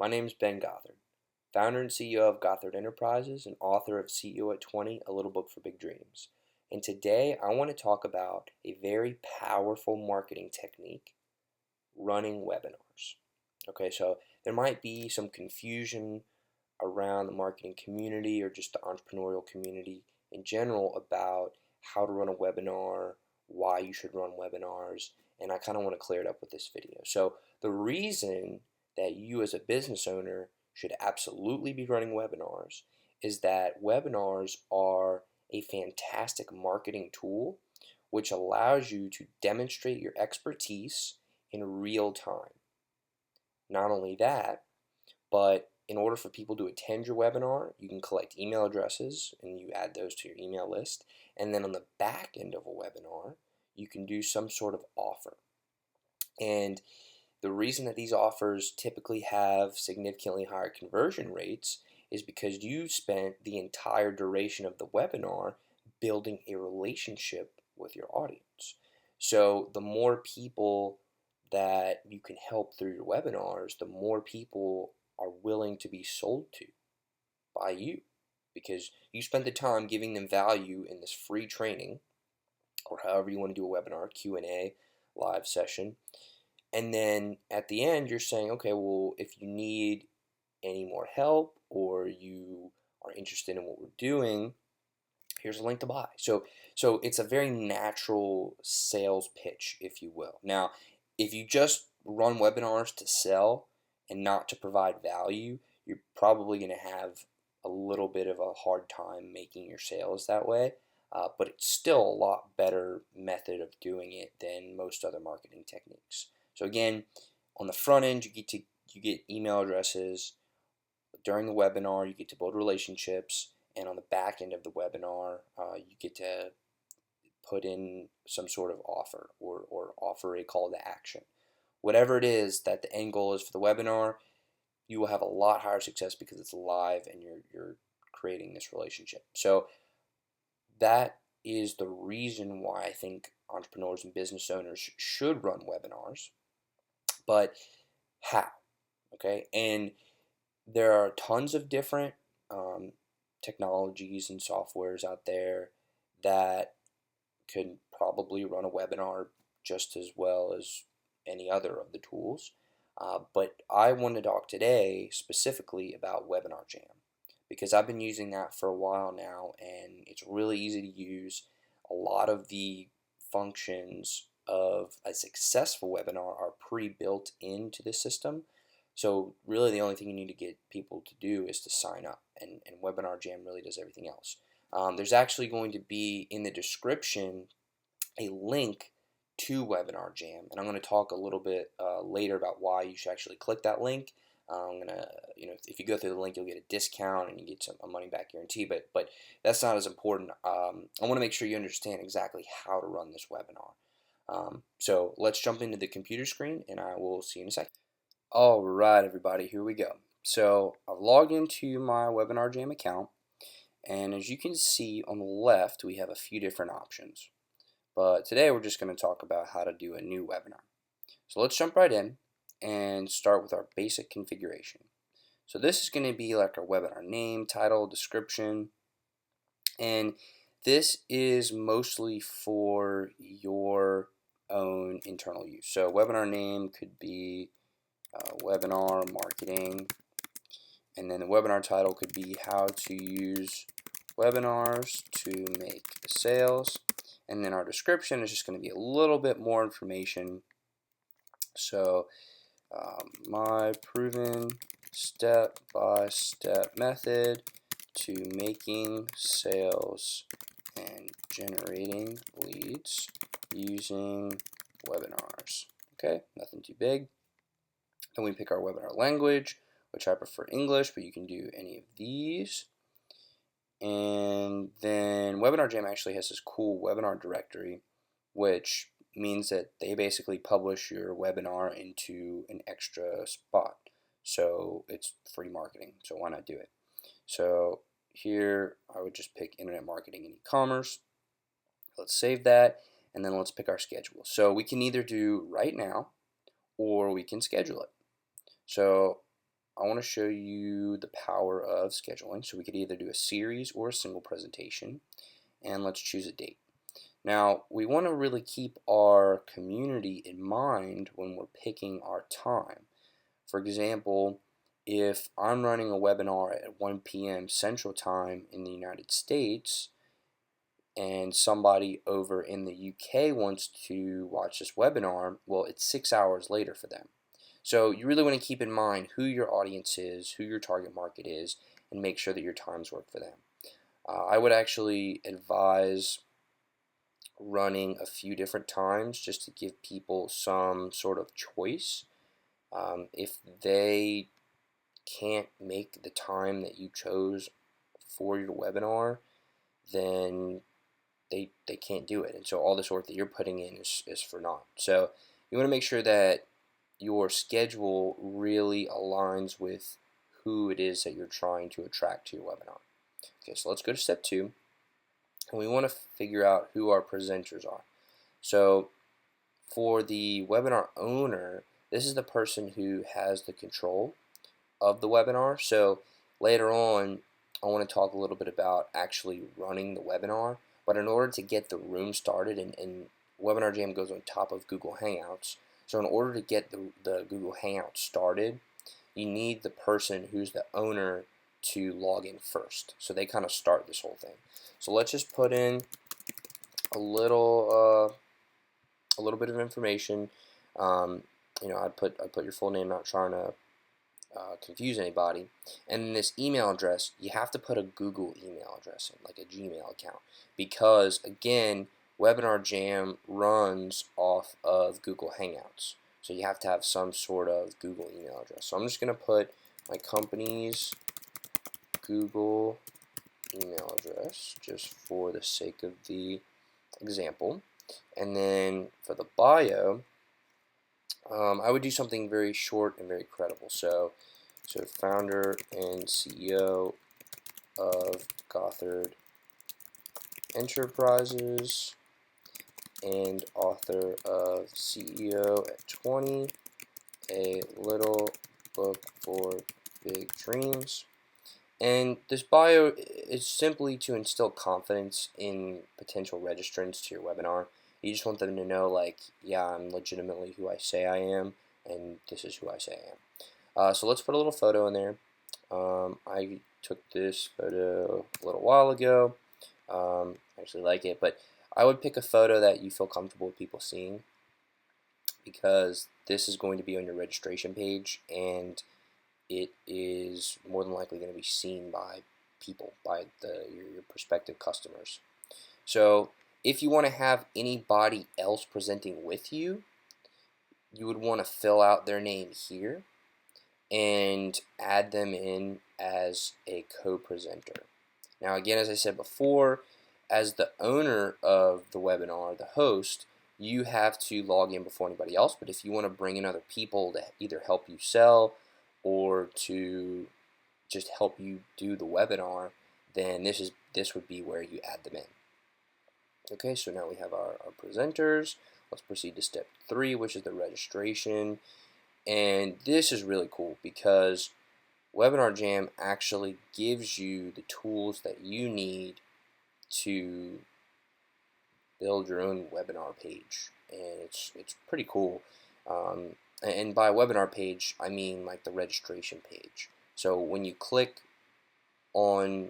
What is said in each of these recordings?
name is Ben Gothard, founder and CEO of Gothard Enterprises and author of CEO at 20, A Little Book for Big Dreams. And today I want to talk about a very powerful marketing technique, running webinars. Okay, so there might be some confusion around the marketing community or just the entrepreneurial community in general about how to run a webinar, why you should run webinars, and I kind of want to clear it up with this video. So the reason that you as a business owner should absolutely be running webinars is that webinars are a fantastic marketing tool which allows you to demonstrate your expertise in real time. Not only that, but in order for people to attend your webinar, you can collect email addresses and you add those to your email list. And then on the back end of a webinar, you can do some sort of offer. And the reason that these offers typically have significantly higher conversion rates is because you spent the entire duration of the webinar building a relationship with your audience. So the more people that you can help through your webinars, the more people are willing to be sold to by you because you spent the time giving them value in this free training, or however you want to do a webinar, Q&A, live session. And then at the end, you're saying, okay, well, if you need any more help or you are interested in what we're doing, here's a link to buy. So it's a very natural sales pitch, if you will. Now, if you just run webinars to sell and not to provide value, you're probably going to have a little bit of a hard time making your sales that way. But it's still a lot better method of doing it than most other marketing techniques. So again, on the front end, you get email addresses. During the webinar, you get to build relationships, and on the back end of the webinar, you get to put in some sort of offer or offer a call to action. Whatever it is that the end goal is for the webinar, you will have a lot higher success because it's live and you're creating this relationship. So that is the reason why I think entrepreneurs and business owners should run webinars. But how? Okay, and there are tons of different technologies and softwares out there that could probably run a webinar just as well as any other of the tools. But I want to talk today specifically about WebinarJam because I've been using that for a while now and it's really easy to use. A lot of the functions of a successful webinar are pre-built into the system. So really the only thing you need to get people to do is to sign up, and WebinarJam really does everything else. There's actually going to be in the description a link to WebinarJam, and I'm going to talk a little bit later about why you should actually click that link. I'm gonna, if you go through the link, you'll get a discount and you get a money back guarantee. But that's not as important. I want to make sure you understand exactly how to run this webinar. So let's jump into the computer screen, and I will see you in a second. All right, everybody, here we go. So I've logged into my WebinarJam account, and as you can see on the left, we have a few different options. But today we're just going to talk about how to do a new webinar. So let's jump right in and start with our basic configuration. So this is going to be like our webinar name, title, description, and this is mostly for your own internal use. So webinar name could be webinar marketing, and then the webinar title could be how to use webinars to make sales, and then our description is just going to be a little bit more information. So my proven step-by-step method to making sales and generating leads using webinars. Okay, nothing too big. Then we pick our webinar language, which I prefer English, but you can do any of these. And then WebinarJam actually has this cool webinar directory, which means that they basically publish your webinar into an extra spot. So it's free marketing, so why not do it? So here I would just pick internet marketing and e-commerce. Let's save that, and then let's pick our schedule. So we can either do right now or we can schedule it. So I want to show you the power of scheduling. So we could either do a series or a single presentation, and let's choose a date. Now, we want to really keep our community in mind when we're picking our time. For example, if I'm running a webinar at 1 p.m. Central Time in the United States, and somebody over in the UK wants to watch this webinar, well, it's 6 hours later for them. So you really want to keep in mind who your audience is, who your target market is, and make sure that your times work for them. I would actually advise running a few different times just to give people some sort of choice. If they can't make the time that you chose for your webinar, then they can't do it, and so all this work that you're putting in is for naught. So you want to make sure that your schedule really aligns with who it is that you're trying to attract to your webinar. Okay, so let's go to step 2, and we want to figure out who our presenters are. So for the webinar owner, this is the person who has the control of the webinar. So later on, I want to talk a little bit about actually running the webinar. But in order to get the room started, and WebinarJam goes on top of Google Hangouts, so in order to get the Google Hangouts started, you need the person who's the owner to log in first. So they kind of start this whole thing. So let's just put in a little bit of information. I'd put your full name, not trying to confuse anybody. And in this email address, you have to put a Google email address in, like a Gmail account, because again, WebinarJam runs off of Google Hangouts, so you have to have some sort of Google email address. So I'm just going to put my company's Google email address just for the sake of the example. And then for the bio, I would do something very short and very credible. So founder and CEO of Gothard Enterprises and author of CEO at 20, a little book for big dreams. And this bio is simply to instill confidence in potential registrants to your webinar. You just want them to know, like, yeah, I'm legitimately who I say I am, and this is who I say I am. So let's put a little photo in there. I took this photo a little while ago. I actually like it, but I would pick a photo that you feel comfortable with people seeing, because this is going to be on your registration page, and it is more than likely going to be seen by people, by your prospective customers. So if you want to have anybody else presenting with you, you would want to fill out their name here and add them in as a co-presenter. Now again, as I said before, as the owner of the webinar, the host, you have to log in before anybody else, but if you want to bring in other people to either help you sell or to just help you do the webinar, then this would be where you add them in. Okay, so now we have our presenters. Let's proceed to step 3, which is the registration. And this is really cool because WebinarJam actually gives you the tools that you need to build your own webinar page, and it's pretty cool. And by webinar page, I mean like the registration page. So when you click on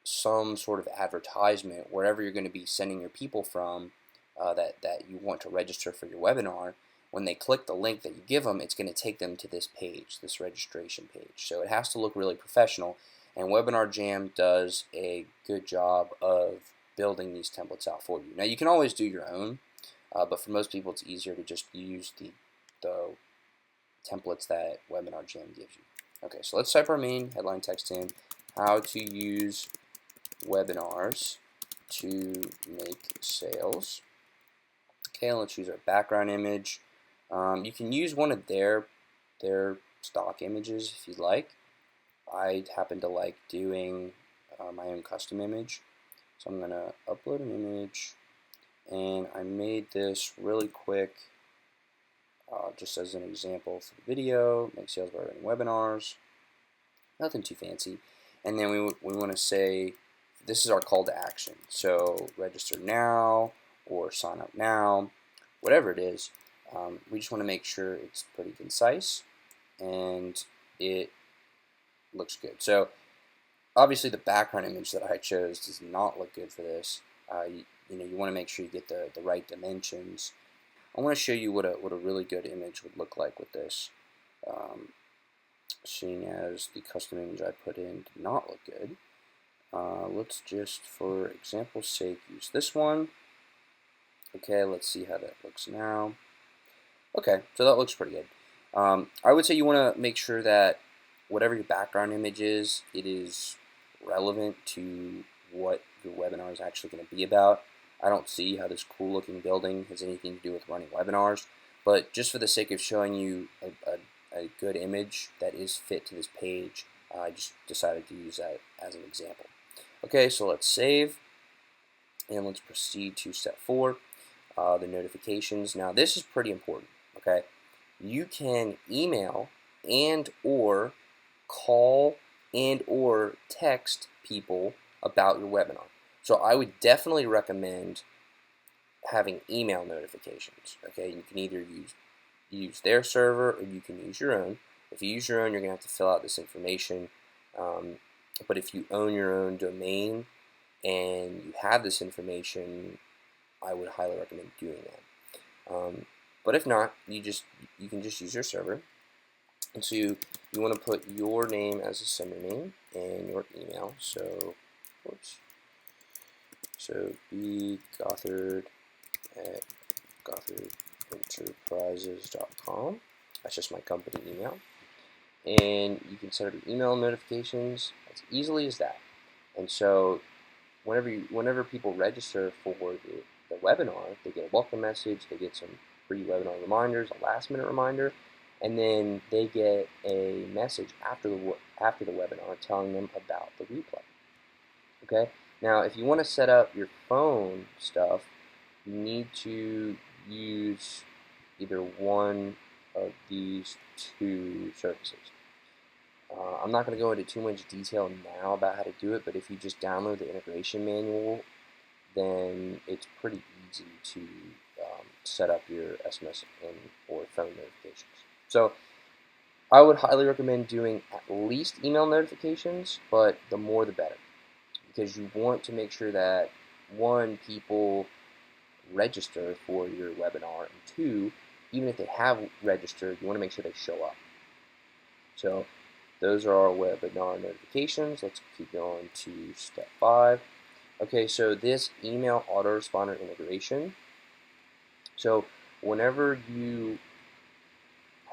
some sort of advertisement, wherever you're going to be sending your people from, that you want to register for your webinar, when they click the link that you give them, it's going to take them to this page, this registration page. So it has to look really professional, and WebinarJam does a good job of building these templates out for you. Now you can always do your own, but for most people it's easier to just use the templates that WebinarJam gives you. Okay, so let's type our main headline text in: how to use webinars to make sales. Okay, let's use our background image. You can use one of their stock images if you'd like. I happen to like doing my own custom image, so I'm gonna upload an image, and I made this really quick just as an example for the video, make sales by running webinars. Nothing too fancy. And then we want to say this is our call to action. So register now or sign up now, whatever it is. We just want to make sure it's pretty concise and it looks good. So obviously the background image that I chose does not look good for this. You want to make sure you get the right dimensions. I want to show you what a really good image would look like with this. Seeing as the custom image I put in did not look good, let's just, for example's sake, use this one. Okay, let's see how that looks now. Okay, so that looks pretty good. I would say you want to make sure that whatever your background image is, it is relevant to what your webinar is actually going to be about. I don't see how this cool looking building has anything to do with running webinars, but just for the sake of showing you a good image that is fit to this page, I just decided to use that as an example. Okay, so let's save and let's proceed to step 4, the notifications. Now this is pretty important. Okay, you can email and or call and or text people about your webinar. So I would definitely recommend having email notifications. Okay, you can either use their server or you can use your own. If you use your own, you're going to have to fill out this information. But if you own your own domain and you have this information, I would highly recommend doing that. But if not, you can just use your server. And so you want to put your name as a sender name and your email. So, B Gothard at GothardEnterprises.com. That's just my company email. And you can set up your email notifications as easily as that. And so whenever people register for the webinar, they get a welcome message, they get some free webinar reminders, a last-minute reminder, and then they get a message after the webinar telling them about the replay. Okay. Now, if you want to set up your phone stuff, you need to use either one of these two services. I'm not going to go into too much detail now about how to do it, but if you just download the integration manual, then it's pretty easy to set up your SMS or phone notifications. So I would highly recommend doing at least email notifications, but the more the better, because you want to make sure that, one, people register for your webinar, and two, even if they have registered, you want to make sure they show up. So those are our webinar notifications. Let's keep going to step 5. Okay, so this email autoresponder integration. So whenever you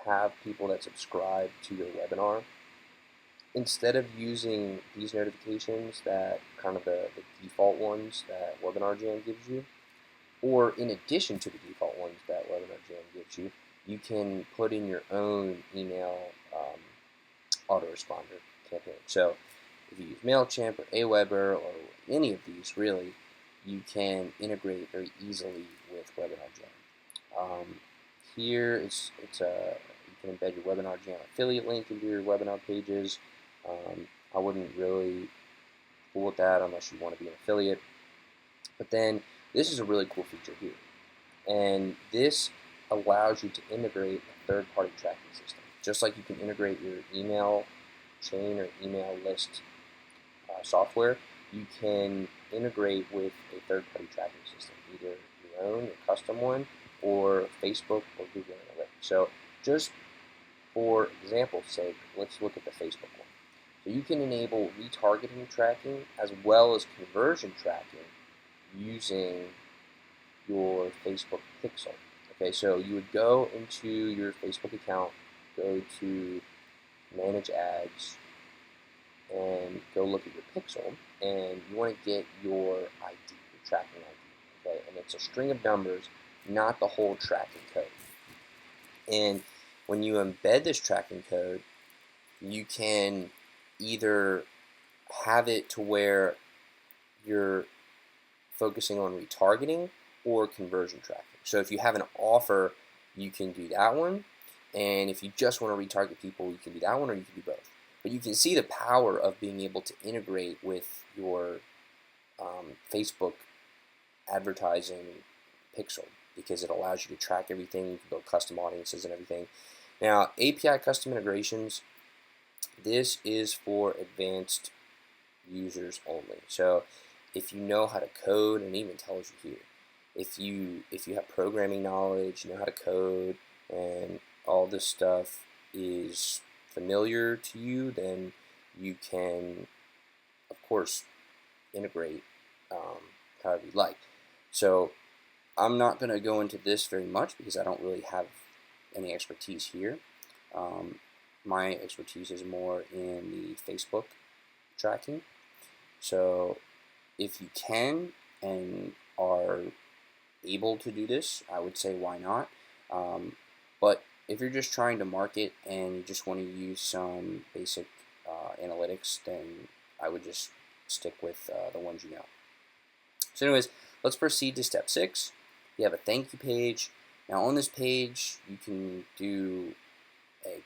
have people that subscribe to your webinar, instead of using these notifications that kind of the default ones that WebinarJam gives you, or in addition to the default ones that WebinarJam gives you, you can put in your own email autoresponder campaign. So if you use MailChimp or Aweber or any of these, really, you can integrate very easily with WebinarJam. Here you can embed your WebinarJam affiliate link into your webinar pages. I wouldn't really fool with that unless you want to be an affiliate. But then this is a really cool feature here, and this allows you to integrate a third-party tracking system. Just like you can integrate your email chain or email list software, you can integrate with a third-party tracking system, either your own, your custom one, or Facebook or Google Analytics. So just for example's sake, let's look at the Facebook one. So you can enable retargeting tracking as well as conversion tracking using your Facebook pixel. Okay, so you would go into your Facebook account, go to Manage Ads, and go look at your pixel, and you want to get your ID, your tracking ID. Okay, and it's a string of numbers, not the whole tracking code. And when you embed this tracking code, you can either have it to where you're focusing on retargeting or conversion tracking. So if you have an offer you can do that one. And if you just want to retarget people, you can do that one, or you can do both. But you can see the power of being able to integrate with your Facebook advertising pixel, because it allows you to track everything. You can build custom audiences and everything. Now, API custom integrations, this is for advanced users only. So if you know how to code, and it even tells you here, if you have programming knowledge, you know how to code, and all this stuff is familiar to you, then you can, of course, integrate however you like. So I'm not going to go into this very much because I don't really have any expertise here. My expertise is more in the Facebook tracking. So if you can and are able to do this, I would say why not. But if you're just trying to market and you just want to use some basic analytics, then I would just stick with the ones you know. So anyways, let's proceed to step 6. You have a thank you page. Now on this page, you can do a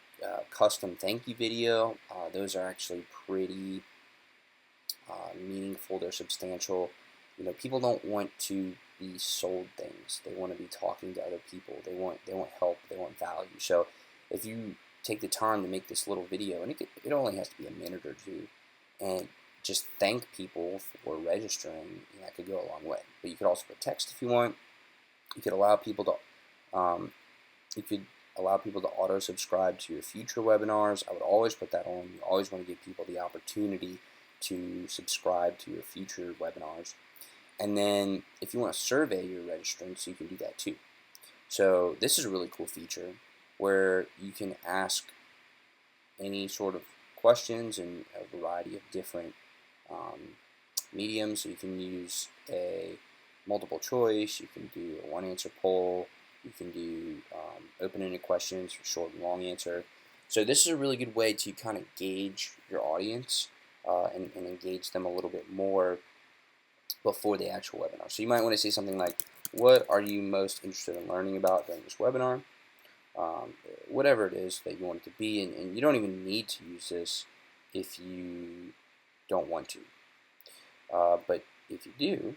custom thank you video. Those are actually pretty meaningful. They're substantial. You know, people don't want to be sold things. They want to be talking to other people. They want help. They want value. So if you take the time to make this little video, and it only has to be a minute or two, and just thank people for registering, that could go a long way. But you could also put text if you want. You could allow people to auto subscribe to your future webinars. I would always put that on. You always want to give people the opportunity to subscribe to your future webinars. And then if you want to survey your registrants, you can do that too. So this is a really cool feature where you can ask any sort of questions in a variety of different mediums. So you can use a multiple choice, you can do a one answer poll, you can do open-ended questions for short and long answer. So this is a really good way to kind of gauge your audience and engage them a little bit more before the actual webinar. So you might want to say something like, what are you most interested in learning about during this webinar? Whatever it is that you want it to be, and you don't even need to use this if you don't want to. But if you do,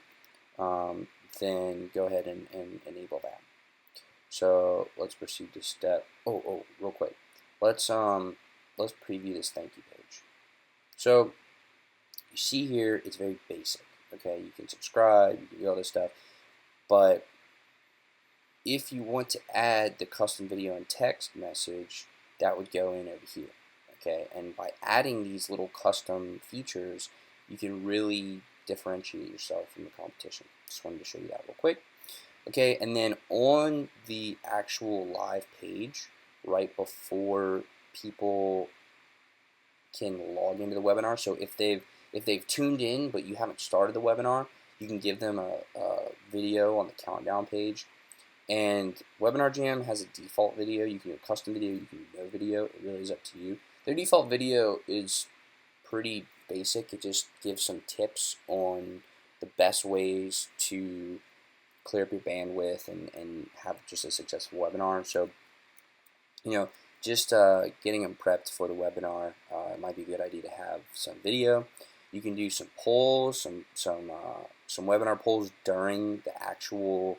then go ahead and enable that. So let's proceed to step. Real quick, let's preview this thank you page. So you see here, it's very basic. Okay, you can subscribe, you can do all this stuff, but if you want to add the custom video and text message, that would go in over here. Okay, and by adding these little custom features, you can really differentiate yourself from the competition. Just wanted to show you that real quick. Okay, and then on the actual live page, right before people can log into the webinar, so if they've tuned in but you haven't started the webinar, you can give them a video on the countdown page. And WebinarJam has a default video. You can do a custom video, you can do no video. It really is up to you. Their default video is pretty basic. It just gives some tips on the best ways to clear up your bandwidth and have just a successful webinar. So, just getting them prepped for the webinar, it might be a good idea to have some video. You can do some polls, some webinar polls during the actual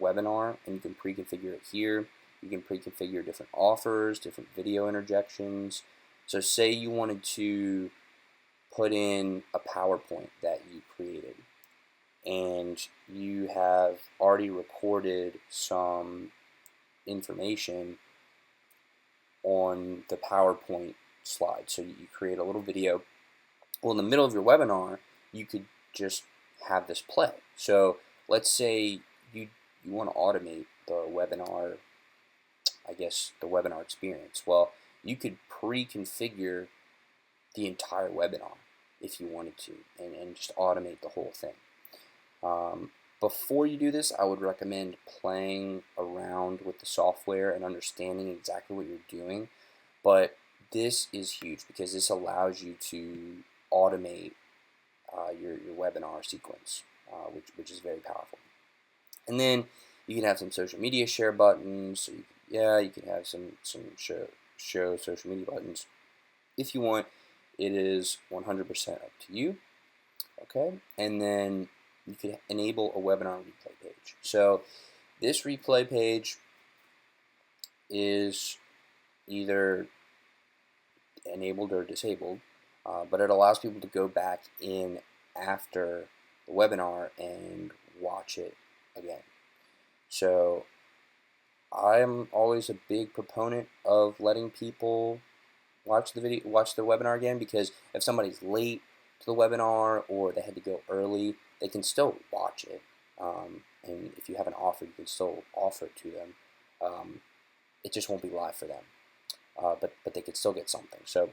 webinar, and you can pre-configure it here. You can pre-configure different offers, different video interjections. So say you wanted to put in a PowerPoint that you created, and you have already recorded some information on the PowerPoint slide. So you create a little video. Well, in the middle of your webinar, you could just have this play. So let's say you want to automate the webinar, the webinar experience. Well, you could pre-configure the entire webinar if you wanted to, and just automate the whole thing. Before you do this, I would recommend playing around with the software and understanding exactly what you're doing. But this is huge because this allows you to automate your webinar sequence, which is very powerful. And then You can have some social media share buttons. So you can have some show social media buttons if you want. It is 100% up to you. Okay, and then you can enable a webinar replay page. So this replay page is either enabled or disabled, but it allows people to go back in after the webinar and watch it again. So I'm always a big proponent of letting people watch the webinar again, because if somebody's late to the webinar or they had to go early, they can still watch it. And if you have an offer, you can still offer it to them. It just won't be live for them, but they could still get something. So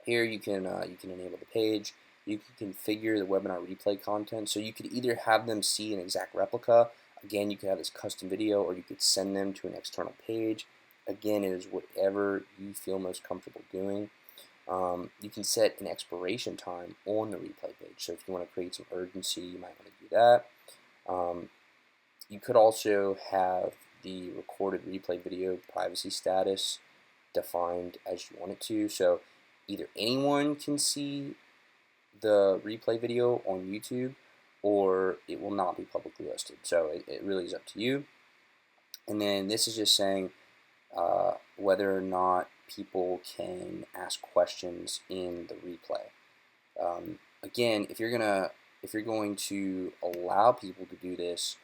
here you can enable the page. You can configure the webinar replay content. So you could either have them see an exact replica. Again, you could have this custom video, or you could send them to an external page. Again, it is whatever you feel most comfortable doing. You can set an expiration time on the replay page. So if you want to create some urgency, you might want to do that. You could also have the recorded replay video privacy status defined as you want it to. So either anyone can see the replay video on YouTube, or it will not be publicly listed. So it really is up to you. And then this is just saying whether or not people can ask questions in the replay. Again, if you're going to allow people to do this,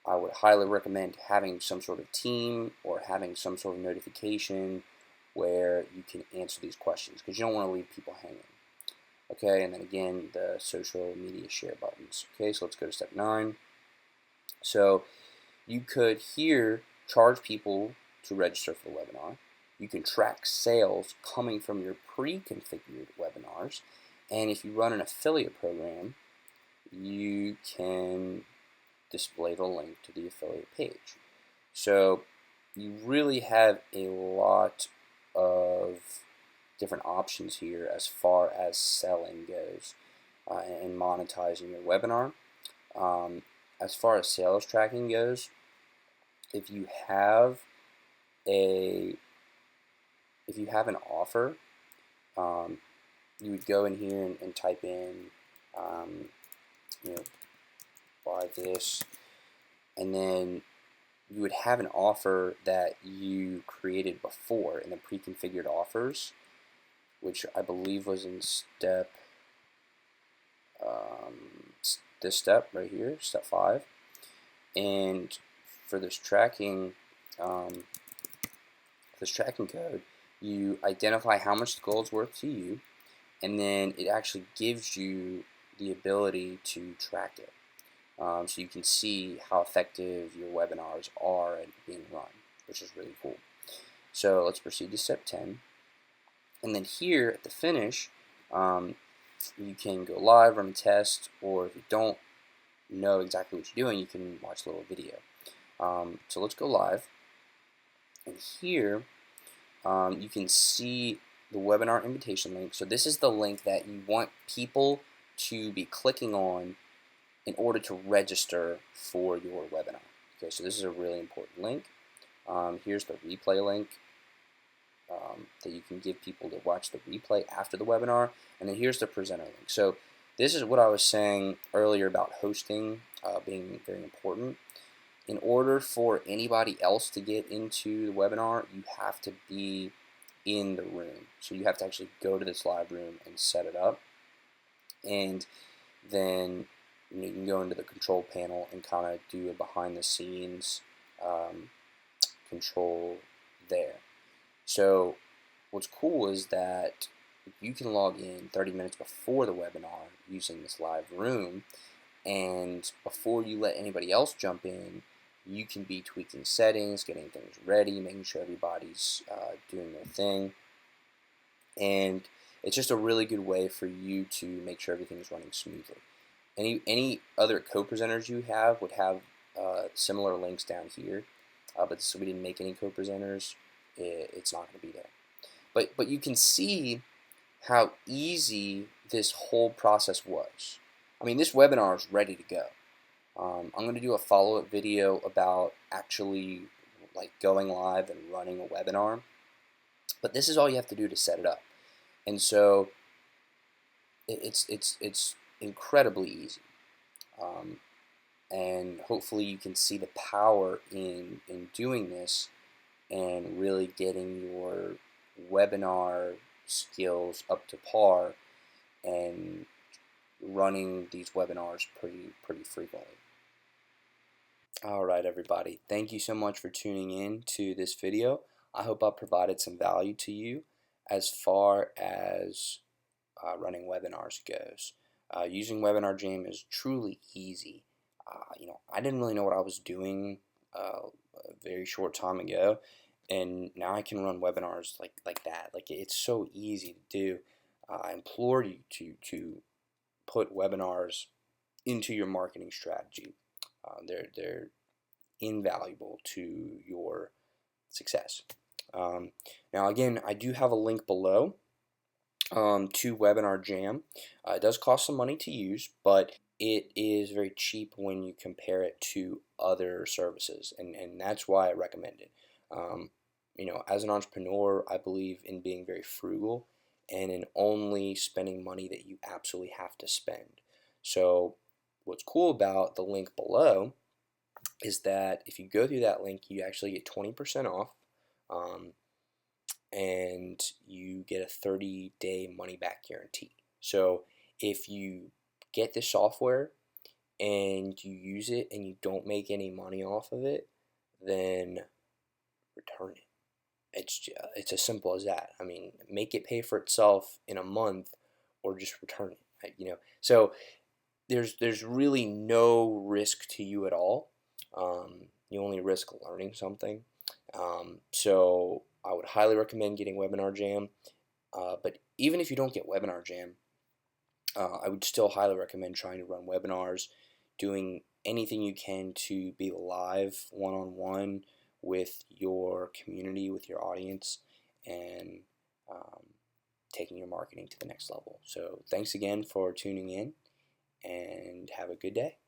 I would highly recommend having some sort of team or having some sort of notification where you can answer these questions, because you don't want to leave people hanging. Okay, and then again, the social media share buttons. Okay, so let's go to step 9. So you could here charge people to register for the webinar. You can track sales coming from your pre-configured webinars. And if you run an affiliate program, you can display the link to the affiliate page. So you really have a lot of different options here as far as selling goes and monetizing your webinar. As far as sales tracking goes, if you have an offer, you would go in here and type in, buy this, and then you would have an offer that you created before in the pre-configured offers, which I believe was in this step right here, step 5. And for this tracking code, you identify how much the goal is worth to you, and then it actually gives you the ability to track it. So you can see how effective your webinars are at being run, which is really cool. So let's proceed to step 10. And then here at the finish, you can go live, run a test, or if you don't know exactly what you're doing, you can watch a little video. So let's go live. And here you can see the webinar invitation link. So this is the link that you want people to be clicking on in order to register for your webinar. Okay, so this is a really important link. Here's the replay link that you can give people to watch the replay after the webinar. And then here's the presenter link. So this is what I was saying earlier about hosting being very important. In order for anybody else to get into the webinar, you have to be in the room. So you have to actually go to this live room and set it up. And then you can go into the control panel and kind of do a behind the scenes control there. So what's cool is that you can log in 30 minutes before the webinar using this live room, and before you let anybody else jump in, you can be tweaking settings, getting things ready, making sure everybody's doing their thing. And it's just a really good way for you to make sure everything is running smoothly. Any other co-presenters you have would have similar links down here, but since we didn't make any co-presenters, it's not going to be there. But you can see how easy this whole process was. I mean, this webinar is ready to go. I'm going to do a follow-up video about actually like going live and running a webinar, but this is all you have to do to set it up. And so it's incredibly easy, and hopefully you can see the power in doing this and really getting your webinar skills up to par and running these webinars pretty frequently. Alright everybody, thank you so much for tuning in to this video. I hope I provided some value to you as far as running webinars goes. Using WebinarJam is truly easy. I didn't really know what I was doing a very short time ago, and now I can run webinars like that. Like, it's so easy to do. I implore you to put webinars into your marketing strategy. They're invaluable to your success. Now again, I do have a link below to WebinarJam. It does cost some money to use, but it is very cheap when you compare it to other services, and that's why I recommend it. As an entrepreneur, I believe in being very frugal and in only spending money that you absolutely have to spend. So what's cool about the link below is that if you go through that link, you actually get 20% off, and you get a 30-day money-back guarantee. So if you get the software and you use it and you don't make any money off of it, then return it. It's as simple as that. I mean, make it pay for itself in a month, or just return it. So there's really no risk to you at all. You only risk learning something. So I would highly recommend getting WebinarJam. But even if you don't get WebinarJam, I would still highly recommend trying to run webinars, doing anything you can to be live one-on-one with your community, with your audience, and taking your marketing to the next level. So thanks again for tuning in, and have a good day.